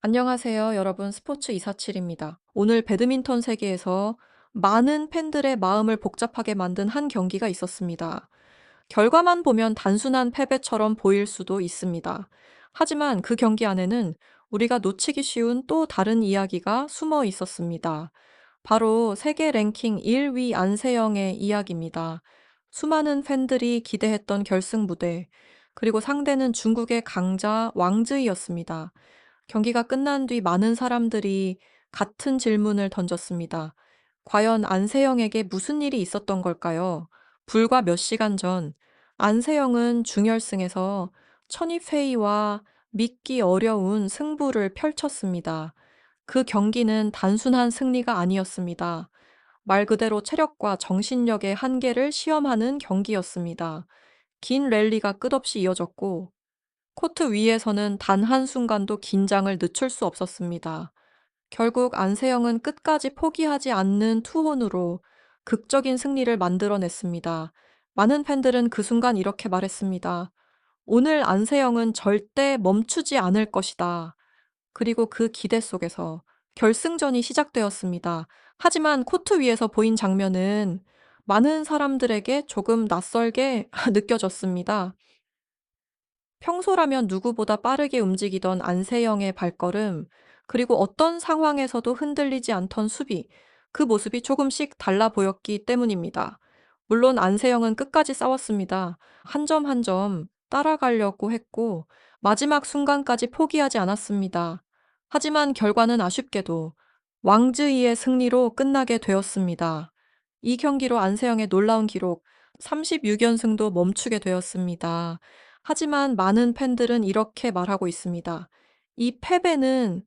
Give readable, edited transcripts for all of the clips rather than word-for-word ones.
안녕하세요, 여러분. 스포츠 247입니다. 오늘 배드민턴 세계에서 많은 팬들의 마음을 복잡하게 만든 한 경기가 있었습니다. 결과만 보면 단순한 패배처럼 보일 수도 있습니다. 하지만 그 경기 안에는 우리가 놓치기 쉬운 또 다른 이야기가 숨어 있었습니다. 바로 세계 랭킹 1위 안세영의 이야기입니다. 수많은 팬들이 기대했던 결승 무대, 그리고 상대는 중국의 강자 왕즈이였습니다. 경기가 끝난 뒤 많은 사람들이 같은 질문을 던졌습니다. 과연 안세영에게 무슨 일이 있었던 걸까요? 불과 몇 시간 전, 안세영은 중결승에서 천이페이와 믿기 어려운 승부를 펼쳤습니다. 그 경기는 단순한 승리가 아니었습니다. 말 그대로 체력과 정신력의 한계를 시험하는 경기였습니다. 긴 랠리가 끝없이 이어졌고, 코트 위에서는 단 한순간도 긴장을 늦출 수 없었습니다. 결국 안세영은 끝까지 포기하지 않는 투혼으로 극적인 승리를 만들어냈습니다. 많은 팬들은 그 순간 이렇게 말했습니다. 오늘 안세영은 절대 멈추지 않을 것이다. 그리고 그 기대 속에서 결승전이 시작되었습니다. 하지만 코트 위에서 보인 장면은 많은 사람들에게 조금 낯설게 느껴졌습니다. 평소라면 누구보다 빠르게 움직이던 안세영의 발걸음, 그리고 어떤 상황에서도 흔들리지 않던 수비, 그 모습이 조금씩 달라 보였기 때문입니다. 물론 안세영은 끝까지 싸웠습니다. 한 점 한 점 따라가려고 했고, 마지막 순간까지 포기하지 않았습니다. 하지만 결과는 아쉽게도 왕즈이의 승리로 끝나게 되었습니다. 이 경기로 안세영의 놀라운 기록 36연승도 멈추게 되었습니다. 하지만 많은 팬들은 이렇게 말하고 있습니다. 이 패배는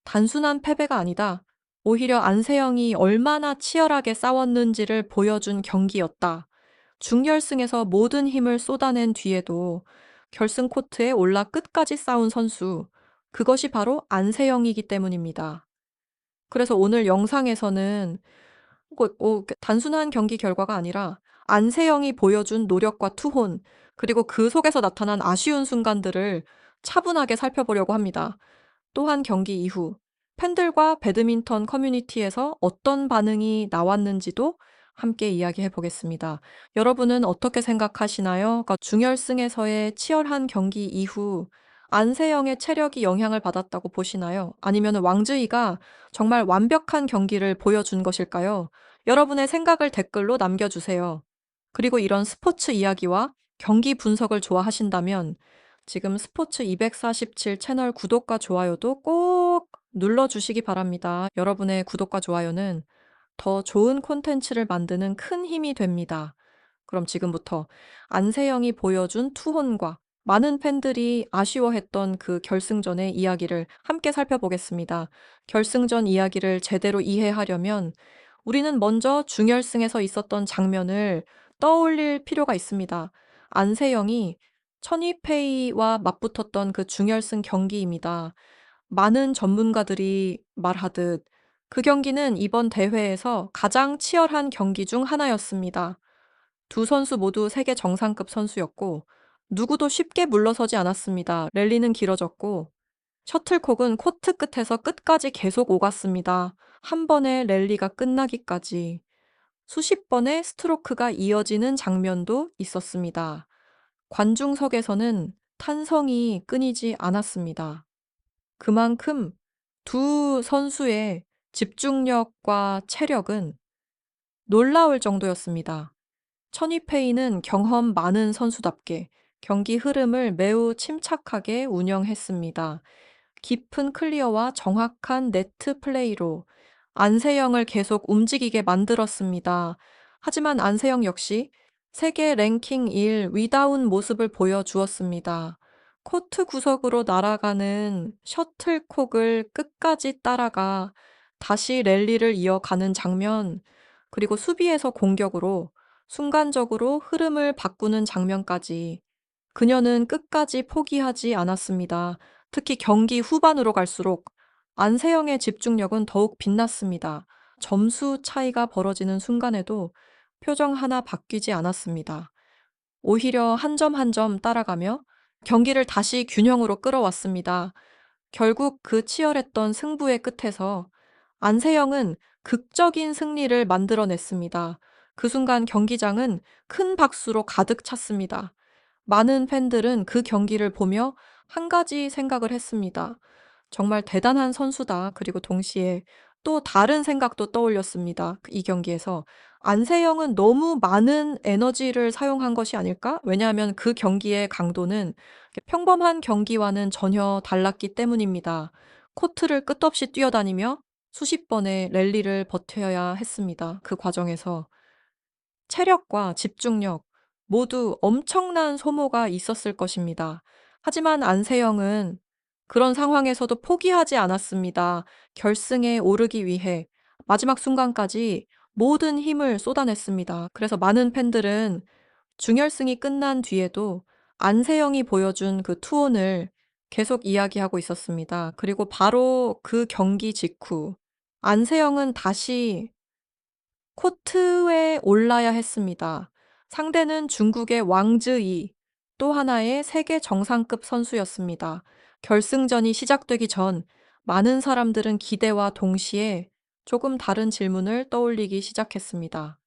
단순한 패배가 아니다. 오히려 안세영이 얼마나 치열하게 싸웠는지를 보여준 경기였다. 중결승에서 모든 힘을 쏟아낸 뒤에도 결승 코트에 올라 끝까지 싸운 선수, 그것이 바로 안세영이기 때문입니다. 그래서 오늘 영상에서는 단순한 경기 결과가 아니라 안세영이 보여준 노력과 투혼, 그리고 그 속에서 나타난 아쉬운 순간들을 차분하게 살펴보려고 합니다. 또한 경기 이후 팬들과 배드민턴 커뮤니티에서 어떤 반응이 나왔는지도 함께 이야기해 보겠습니다. 여러분은 어떻게 생각하시나요? 그러니까 중결승에서의 치열한 경기 이후 안세영의 체력이 영향을 받았다고 보시나요? 아니면 왕즈이가 정말 완벽한 경기를 보여준 것일까요? 여러분의 생각을 댓글로 남겨주세요. 그리고 이런 스포츠 이야기와 경기 분석을 좋아하신다면 지금 스포츠 247 채널 구독과 좋아요도 꼭 눌러주시기 바랍니다. 여러분의 구독과 좋아요는 더 좋은 콘텐츠를 만드는 큰 힘이 됩니다. 그럼 지금부터 안세영이 보여준 투혼과 많은 팬들이 아쉬워했던 그 결승전의 이야기를 함께 살펴보겠습니다. 결승전 이야기를 제대로 이해하려면 우리는 먼저 중결승에서 있었던 장면을 떠올릴 필요가 있습니다. 안세영이 천이페이와 맞붙었던 그 중결승 경기입니다. 많은 전문가들이 말하듯 그 경기는 이번 대회에서 가장 치열한 경기 중 하나였습니다. 두 선수 모두 세계 정상급 선수였고 누구도 쉽게 물러서지 않았습니다. 랠리는 길어졌고 셔틀콕은 코트 끝에서 끝까지 계속 오갔습니다. 한 번의 랠리가 끝나기까지 수십 번의 스트로크가 이어지는 장면도 있었습니다. 관중석에서는 탄성이 끊이지 않았습니다. 그만큼 두 선수의 집중력과 체력은 놀라울 정도였습니다. 천이페이는 경험 많은 선수답게 경기 흐름을 매우 침착하게 운영했습니다. 깊은 클리어와 정확한 네트 플레이로 안세영을 계속 움직이게 만들었습니다. 하지만 안세영 역시 세계 랭킹 1 위다운 모습을 보여주었습니다. 코트 구석으로 날아가는 셔틀콕을 끝까지 따라가 다시 랠리를 이어가는 장면, 그리고 수비에서 공격으로 순간적으로 흐름을 바꾸는 장면까지 그녀는 끝까지 포기하지 않았습니다. 특히 경기 후반으로 갈수록 안세영의 집중력은 더욱 빛났습니다. 점수 차이가 벌어지는 순간에도 표정 하나 바뀌지 않았습니다. 오히려 한 점 한 점 따라가며 경기를 다시 균형으로 끌어왔습니다. 결국 그 치열했던 승부의 끝에서 안세영은 극적인 승리를 만들어냈습니다. 그 순간 경기장은 큰 박수로 가득 찼습니다. 많은 팬들은 그 경기를 보며 한 가지 생각을 했습니다. 정말 대단한 선수다. 그리고 동시에 또 다른 생각도 떠올렸습니다. 이 경기에서. 안세영은 너무 많은 에너지를 사용한 것이 아닐까? 왜냐하면 그 경기의 강도는 평범한 경기와는 전혀 달랐기 때문입니다. 코트를 끝없이 뛰어다니며 수십 번의 랠리를 버텨야 했습니다. 그 과정에서. 체력과 집중력 모두 엄청난 소모가 있었을 것입니다. 하지만 안세영은 그런 상황에서도 포기하지 않았습니다. 결승에 오르기 위해 마지막 순간까지 모든 힘을 쏟아냈습니다. 그래서 많은 팬들은 중결승이 끝난 뒤에도 안세영이 보여준 그 투혼을 계속 이야기하고 있었습니다. 그리고 바로 그 경기 직후 안세영은 다시 코트에 올라야 했습니다. 상대는 중국의 왕즈이, 또 하나의 세계 정상급 선수였습니다. 결승전이 시작되기 전 많은 사람들은 기대와 동시에 조금 다른 질문을 떠올리기 시작했습니다.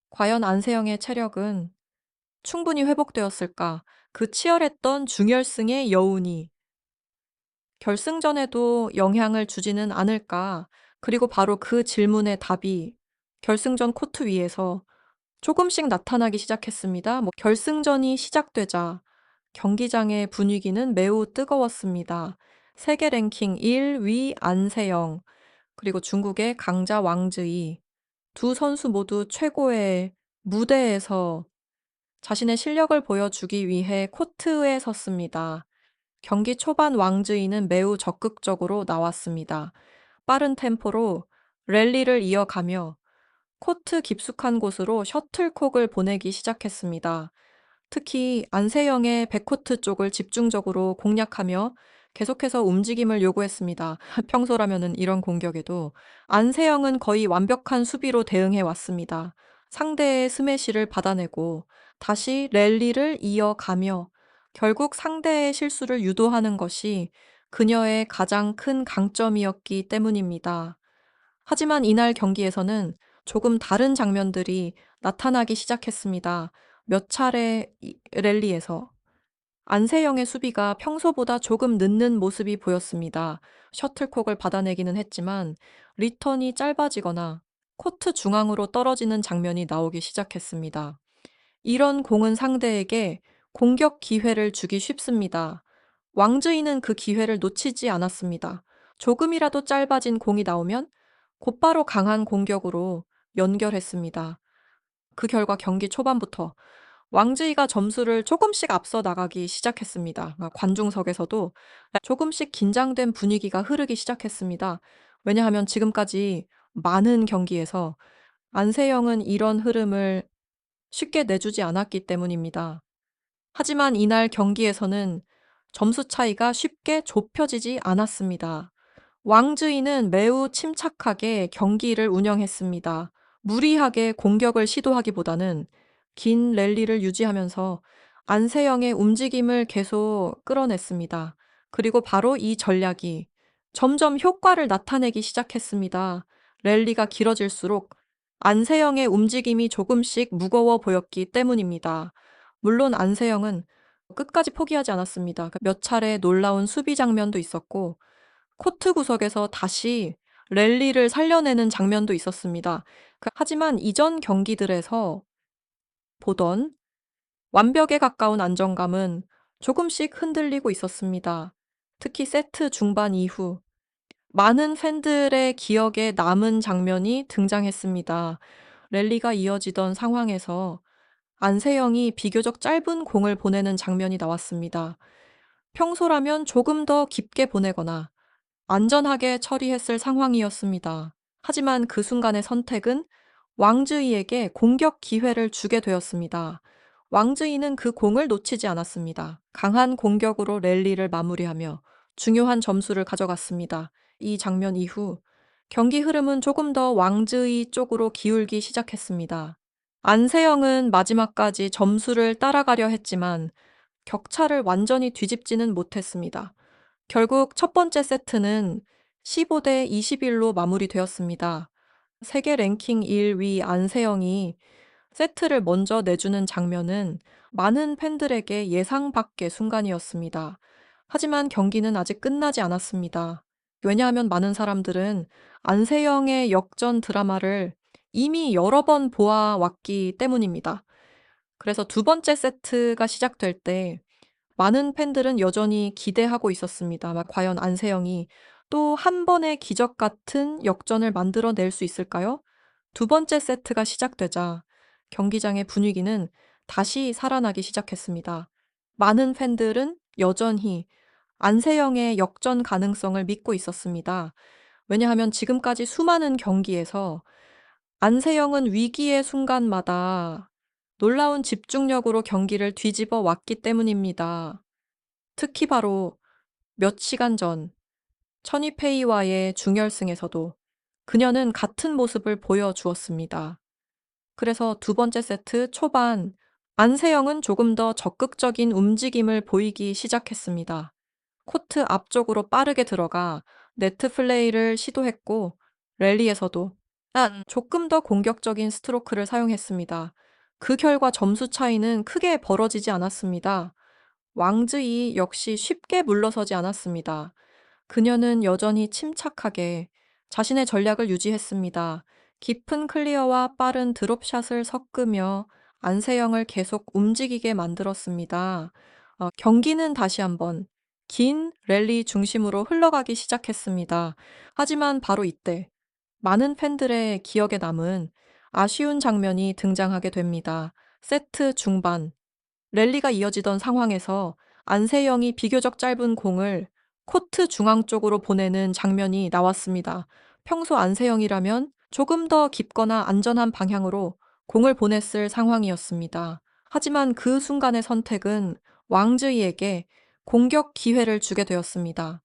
과연 안세영의 체력은 충분히 회복되었을까? 그 치열했던 중결승의 여운이 결승전에도 영향을 주지는 않을까? 그리고 바로 그 질문의 답이 결승전 코트 위에서 조금씩 나타나기 시작했습니다. 결승전이 시작되자 경기장의 분위기는 매우 뜨거웠습니다. 세계 랭킹 1위 안세영, 그리고 중국의 강자 왕즈이, 두 선수 모두 최고의 무대에서 자신의 실력을 보여주기 위해 코트에 섰습니다. 경기 초반 왕즈이는 매우 적극적으로 나왔습니다. 빠른 템포로 랠리를 이어가며 코트 깊숙한 곳으로 셔틀콕을 보내기 시작했습니다. 특히 안세영의 백코트 쪽을 집중적으로 공략하며 계속해서 움직임을 요구했습니다. 평소라면은 이런 공격에도 안세영은 거의 완벽한 수비로 대응해 왔습니다. 상대의 스매시를 받아내고 다시 랠리를 이어가며 결국 상대의 실수를 유도하는 것이 그녀의 가장 큰 강점이었기 때문입니다. 하지만 이날 경기에서는 조금 다른 장면들이 나타나기 시작했습니다. 몇 차례 랠리에서 안세영의 수비가 평소보다 조금 늦는 모습이 보였습니다. 셔틀콕을 받아내기는 했지만 리턴이 짧아지거나 코트 중앙으로 떨어지는 장면이 나오기 시작했습니다. 이런 공은 상대에게 공격 기회를 주기 쉽습니다. 왕즈이는 그 기회를 놓치지 않았습니다. 조금이라도 짧아진 공이 나오면 곧바로 강한 공격으로 연결했습니다. 그 결과 경기 초반부터 왕즈이가 점수를 조금씩 앞서 나가기 시작했습니다. 관중석에서도 조금씩 긴장된 분위기가 흐르기 시작했습니다. 왜냐하면 지금까지 많은 경기에서 안세영은 이런 흐름을 쉽게 내주지 않았기 때문입니다. 하지만 이날 경기에서는 점수 차이가 쉽게 좁혀지지 않았습니다. 왕즈이는 매우 침착하게 경기를 운영했습니다. 무리하게 공격을 시도하기보다는 긴 랠리를 유지하면서 안세영의 움직임을 계속 끌어냈습니다. 그리고 바로 이 전략이 점점 효과를 나타내기 시작했습니다. 랠리가 길어질수록 안세영의 움직임이 조금씩 무거워 보였기 때문입니다. 물론 안세영은 끝까지 포기하지 않았습니다. 몇 차례 놀라운 수비 장면도 있었고 코트 구석에서 다시 랠리를 살려내는 장면도 있었습니다. 하지만 이전 경기들에서 보던 완벽에 가까운 안정감은 조금씩 흔들리고 있었습니다. 특히 세트 중반 이후 많은 팬들의 기억에 남은 장면이 등장했습니다. 랠리가 이어지던 상황에서 안세영이 비교적 짧은 공을 보내는 장면이 나왔습니다. 평소라면 조금 더 깊게 보내거나 안전하게 처리했을 상황이었습니다. 하지만 그 순간의 선택은 왕즈이에게 공격 기회를 주게 되었습니다. 왕즈이는 그 공을 놓치지 않았습니다. 강한 공격으로 랠리를 마무리하며 중요한 점수를 가져갔습니다. 이 장면 이후 경기 흐름은 조금 더 왕즈이 쪽으로 기울기 시작했습니다. 안세영은 마지막까지 점수를 따라가려 했지만 격차를 완전히 뒤집지는 못했습니다. 결국 첫 번째 세트는 15대 21로 마무리되었습니다. 세계 랭킹 1위 안세영이 세트를 먼저 내주는 장면은 많은 팬들에게 예상 밖의 순간이었습니다. 하지만 경기는 아직 끝나지 않았습니다. 왜냐하면 많은 사람들은 안세영의 역전 드라마를 이미 여러 번 보아왔기 때문입니다. 그래서 두 번째 세트가 시작될 때 많은 팬들은 여전히 기대하고 있었습니다. 과연 안세영이 또 한 번의 기적 같은 역전을 만들어낼 수 있을까요? 두 번째 세트가 시작되자 경기장의 분위기는 다시 살아나기 시작했습니다. 많은 팬들은 여전히 안세영의 역전 가능성을 믿고 있었습니다. 왜냐하면 지금까지 수많은 경기에서 안세영은 위기의 순간마다 놀라운 집중력으로 경기를 뒤집어 왔기 때문입니다. 특히 바로 몇 시간 전 천이페이와의 중결승에서도 그녀는 같은 모습을 보여주었습니다. 그래서 두 번째 세트 초반 안세영은 조금 더 적극적인 움직임을 보이기 시작했습니다. 코트 앞쪽으로 빠르게 들어가 네트 플레이를 시도했고 랠리에서도 조금 더 공격적인 스트로크를 사용했습니다. 그 결과 점수 차이는 크게 벌어지지 않았습니다. 왕즈이 역시 쉽게 물러서지 않았습니다. 그녀는 여전히 침착하게 자신의 전략을 유지했습니다. 깊은 클리어와 빠른 드롭샷을 섞으며 안세영을 계속 움직이게 만들었습니다. 경기는 다시 한번 긴 랠리 중심으로 흘러가기 시작했습니다. 하지만 바로 이때 많은 팬들의 기억에 남은 아쉬운 장면이 등장하게 됩니다. 세트 중반 랠리가 이어지던 상황에서 안세영이 비교적 짧은 공을 코트 중앙 쪽으로 보내는 장면이 나왔습니다. 평소 안세영이라면 조금 더 깊거나 안전한 방향으로 공을 보냈을 상황이었습니다. 하지만 그 순간의 선택은 왕즈이에게 공격 기회를 주게 되었습니다.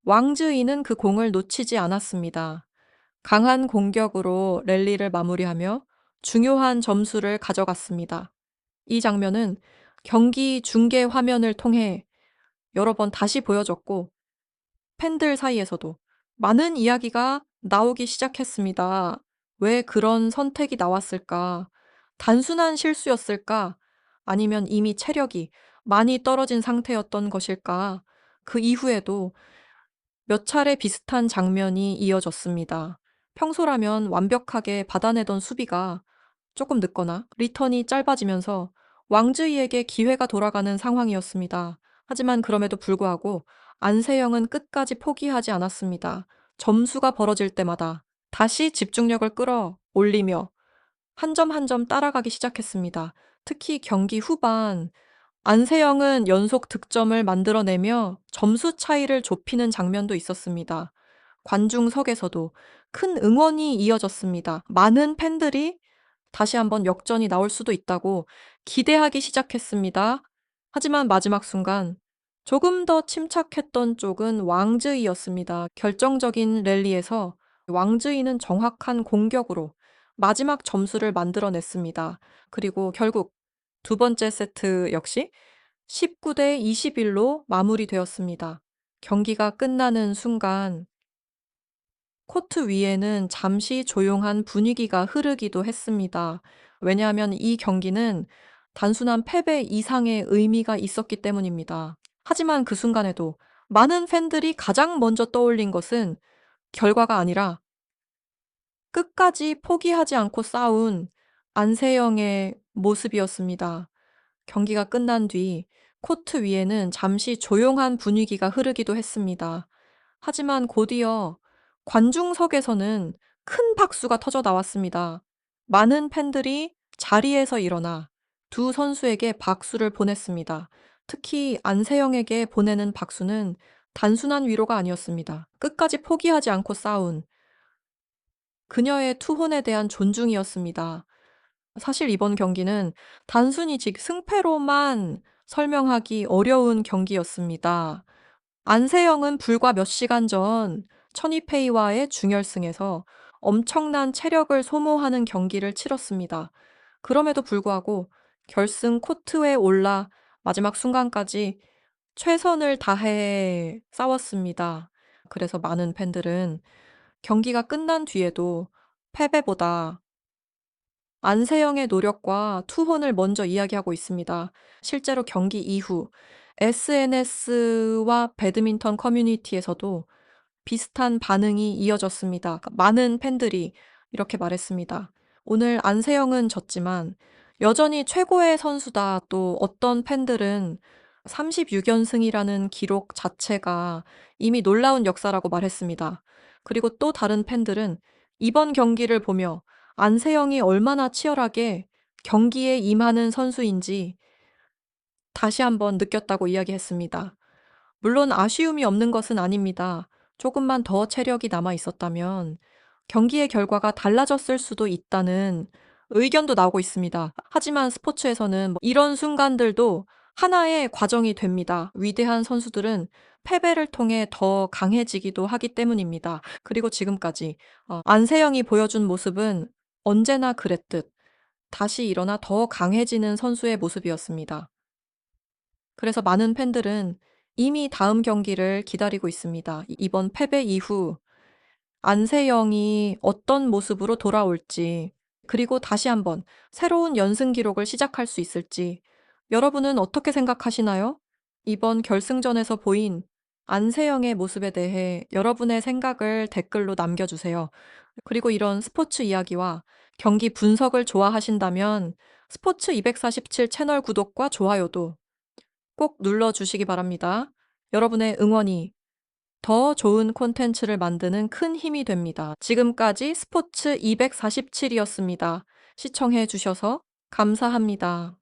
왕즈이는 그 공을 놓치지 않았습니다. 강한 공격으로 랠리를 마무리하며 중요한 점수를 가져갔습니다. 이 장면은 경기 중계 화면을 통해 여러 번 다시 보여졌고 팬들 사이에서도 많은 이야기가 나오기 시작했습니다. 왜 그런 선택이 나왔을까? 단순한 실수였을까? 아니면 이미 체력이 많이 떨어진 상태였던 것일까? 그 이후에도 몇 차례 비슷한 장면이 이어졌습니다. 평소라면 완벽하게 받아내던 수비가 조금 늦거나 리턴이 짧아지면서 왕즈이에게 기회가 돌아가는 상황이었습니다. 하지만 그럼에도 불구하고 안세영은 끝까지 포기하지 않았습니다. 점수가 벌어질 때마다 다시 집중력을 끌어올리며 한 점 한 점 따라가기 시작했습니다. 특히 경기 후반 안세영은 연속 득점을 만들어내며 점수 차이를 좁히는 장면도 있었습니다. 관중석에서도 큰 응원이 이어졌습니다. 많은 팬들이 다시 한번 역전이 나올 수도 있다고 기대하기 시작했습니다. 하지만 마지막 순간 조금 더 침착했던 쪽은 왕즈이였습니다. 결정적인 랠리에서 왕즈이는 정확한 공격으로 마지막 점수를 만들어냈습니다. 그리고 결국 두 번째 세트 역시 19대 21로 마무리되었습니다. 경기가 끝나는 순간 코트 위에는 잠시 조용한 분위기가 흐르기도 했습니다. 왜냐하면 이 경기는 단순한 패배 이상의 의미가 있었기 때문입니다. 하지만 그 순간에도 많은 팬들이 가장 먼저 떠올린 것은 결과가 아니라 끝까지 포기하지 않고 싸운 안세영의 모습이었습니다. 경기가 끝난 뒤 코트 위에는 잠시 조용한 분위기가 흐르기도 했습니다. 하지만 곧이어 관중석에서는 큰 박수가 터져 나왔습니다. 많은 팬들이 자리에서 일어나 두 선수에게 박수를 보냈습니다. 특히 안세영에게 보내는 박수는 단순한 위로가 아니었습니다. 끝까지 포기하지 않고 싸운 그녀의 투혼에 대한 존중이었습니다. 사실 이번 경기는 단순히 승패로만 설명하기 어려운 경기였습니다. 안세영은 불과 몇 시간 전 천이페이와의 중결승에서 엄청난 체력을 소모하는 경기를 치렀습니다. 그럼에도 불구하고 결승 코트에 올라 마지막 순간까지 최선을 다해 싸웠습니다. 그래서 많은 팬들은 경기가 끝난 뒤에도 패배보다 안세영의 노력과 투혼을 먼저 이야기하고 있습니다. 실제로 경기 이후 SNS와 배드민턴 커뮤니티에서도 비슷한 반응이 이어졌습니다. 많은 팬들이 이렇게 말했습니다. "오늘 안세영은 졌지만 여전히 최고의 선수다." 또 어떤 팬들은 36연승이라는 기록 자체가 이미 놀라운 역사라고 말했습니다. 그리고 또 다른 팬들은 이번 경기를 보며 안세영이 얼마나 치열하게 경기에 임하는 선수인지 다시 한번 느꼈다고 이야기했습니다. 물론 아쉬움이 없는 것은 아닙니다. 조금만 더 체력이 남아 있었다면 경기의 결과가 달라졌을 수도 있다는 의견도 나오고 있습니다. 하지만 스포츠에서는 이런 순간들도 하나의 과정이 됩니다. 위대한 선수들은 패배를 통해 더 강해지기도 하기 때문입니다. 그리고 지금까지 안세영이 보여준 모습은 언제나 그랬듯 다시 일어나 더 강해지는 선수의 모습이었습니다. 그래서 많은 팬들은 이미 다음 경기를 기다리고 있습니다. 이번 패배 이후 안세영이 어떤 모습으로 돌아올지, 그리고 다시 한번 새로운 연승 기록을 시작할 수 있을지, 여러분은 어떻게 생각하시나요? 이번 결승전에서 보인 안세영의 모습에 대해 여러분의 생각을 댓글로 남겨주세요. 그리고 이런 스포츠 이야기와 경기 분석을 좋아하신다면 스포츠 247 채널 구독과 좋아요도 꼭 눌러주시기 바랍니다. 여러분의 응원이 더 좋은 콘텐츠를 만드는 큰 힘이 됩니다. 지금까지 스포츠 247이었습니다. 시청해 주셔서 감사합니다.